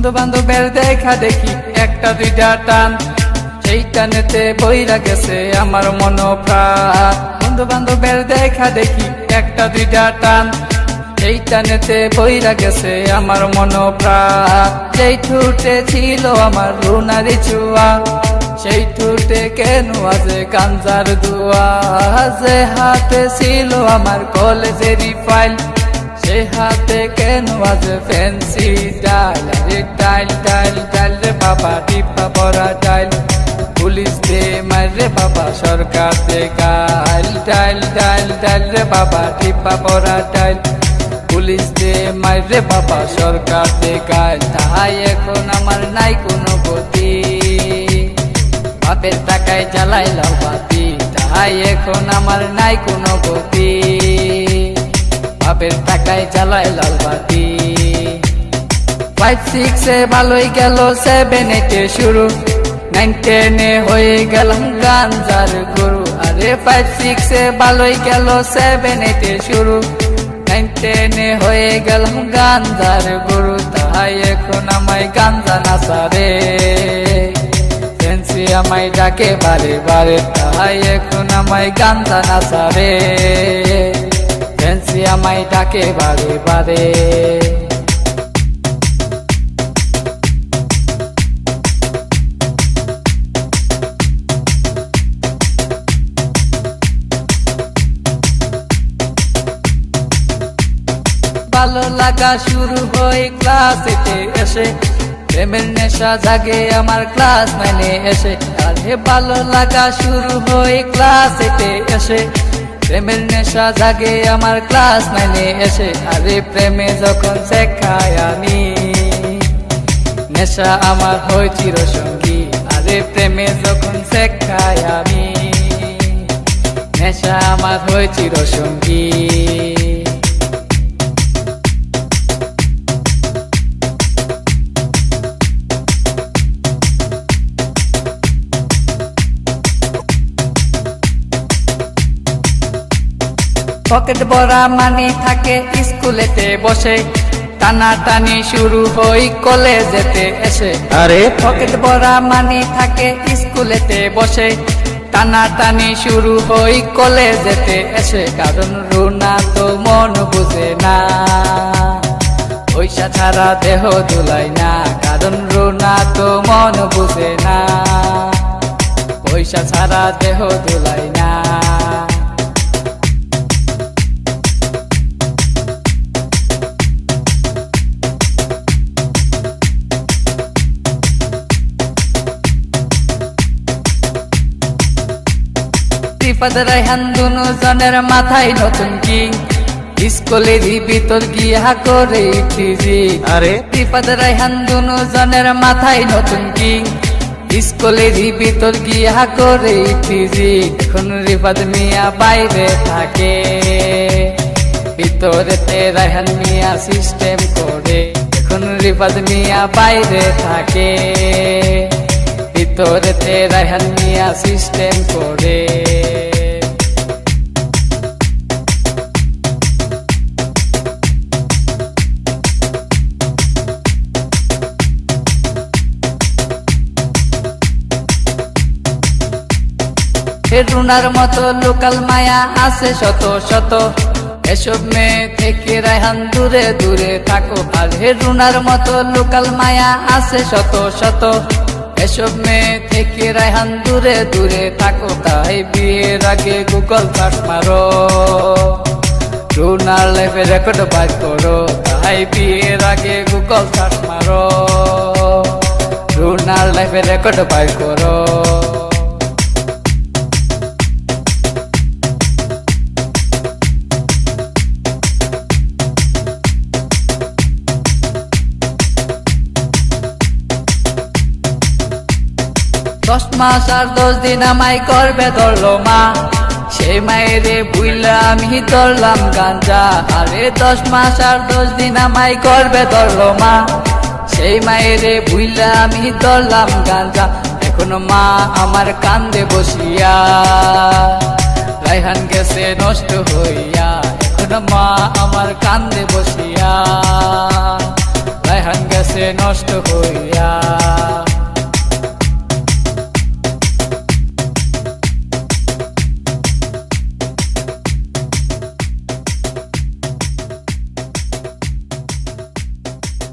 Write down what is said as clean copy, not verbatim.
বন্ধু বান্ধবের দেখা দেখি একটা দুইটা টান, সেই টানেতে বইরা গেছে আমার মন প্রাণ। বন্ধু বান্ধবের দেখা দেখি একটা দুইটা টান, সেই টানেতে বইরা গেছে আমার মন প্রাণ। যেই ঠুটে ছিল আমার রুনারি ছোঁয়া, সেই ঠুটে কেন আজ গাঞ্জার দুয়া। যে হাতে ছিল আমার কলেজেরই ফাইল, সে হাতে কেন আজ ফ্যান্সি ডাইল। রে ডাইল ডাইল ডাইল রে বাবা, টিপা পরা ডাইল। পুলিশ দে মারে বাবা, সরকার দে গাইল। ডাইল ডাইল ডাইল রে বাবা, টিপা পরা ডাইল। পুলিশ দে মারে বাবা, সরকার দে গাইল। তাই এখন আমার নাই কোনো গতি, বাপের টাকায় জ্বালাইলাম বাতি। তাই এখন আমার নাই কোনো গতি, বাপের টাকায় জ্বালাইলাম বাতি। 5-6 ভালোই গেল, 7-8 শুরু, 9-10 হয়ে গেলাম গাঞ্জার গুরু। আরে 5-6 ভালোই গেল, 7-8 শুরু, 9-10 হয়ে গেলাম গাঞ্জার গুরু। তাই এখন আমায় গাঞ্জা নাচারে, ফ্যান্সি আমায় ডাকে বারে বারে। তাই এখন আমায় গাঞ্জা নাচারে, ফ্যান্সি আমায় ডাকে বারে বারে। ভালো লাগা শুরু হয় ক্লাস 8 এসে, প্রেমের নেশা জাগে আমার ক্লাস 9 এসে। আরে ভালো লাগা শুরু হয় ক্লাস 8 এসে, প্রেমের নেশা জাগে আমার ক্লাস 9 এসে। আরে প্রেমে যখন শেখাই আমি, নেশা আমার হয় চিরসঙ্গী। আরে প্রেমে যখন শেখাই আমি, নেশা আমার হয় চিরসঙ্গী। পকেট ভরা মানি থাকে স্কুলেতে বসে, টানা টানি শুরু হই কলেজেতে এসে। আরে পকেট ভরা মানি থাকে স্কুলেতে বসে, টানা টানি শুরু হই কলেজেতে এসে। কারণ রুনা তো মন বুঝে না, পয়সা ছাড়া দেহ দুলাই না। কারণ রুনা তো মন বুঝে না, পয়সা ছাড়া দেহ দুলাই না। রিফাত রায়হান দুনো জনের মাথায় নতুন কিং, স্কুলেরই ভিতর গিয়া করে টিজি। আরে রিফাত রায়হান দুনো জনের মাথায় নতুন কিং, স্কুলেরই ভিতর গিয়া করে টিজি। এখন রিফাত মিয়া বাইরে থাকে, ভিতরেতে রায়হান মিয়া সিস্টেম করে। এখন রিফাত মিয়া বাইরে থাকে, ভিতরেতে রায়হান মিয়া সিস্টেম করে। রুনার মতো লোকাল মায়া আছে শত শত, এসব মেয়ে থেকে রায়হান দূরে দূরে থাকো। আর রুনার মতো লোকাল মায়া আছে শত শত, এসব মেয়ে থেকে রায়হান দূরে দূরে থাকো। তাই বিয়ের আগে গুগল সার্চ মারো, রুনার লাইফে রেকর্ড বাই করো। তাই বিয়ের আগে গুগল সার্চ মারো, রুনার লাইফে রেকর্ড বাই করো। দশ মাস আর 10 দিন আমায় করবে ধরলো মা, সেই মায়েরে বুইলা আমি ধরলাম গাঞ্জা। আরে 10 মাস আর 10 দিন আমায় করবে ধরলো মা, সেই মায়েরে বুইলা আমি ধরলাম গাঞ্জা। এখন মা আমার কান্দে বসিয়া, রায়হান গেছে নষ্ট হইয়া। এখন মা আমার কান্দে বসিয়া, রায়হান গেছে নষ্ট হইয়া।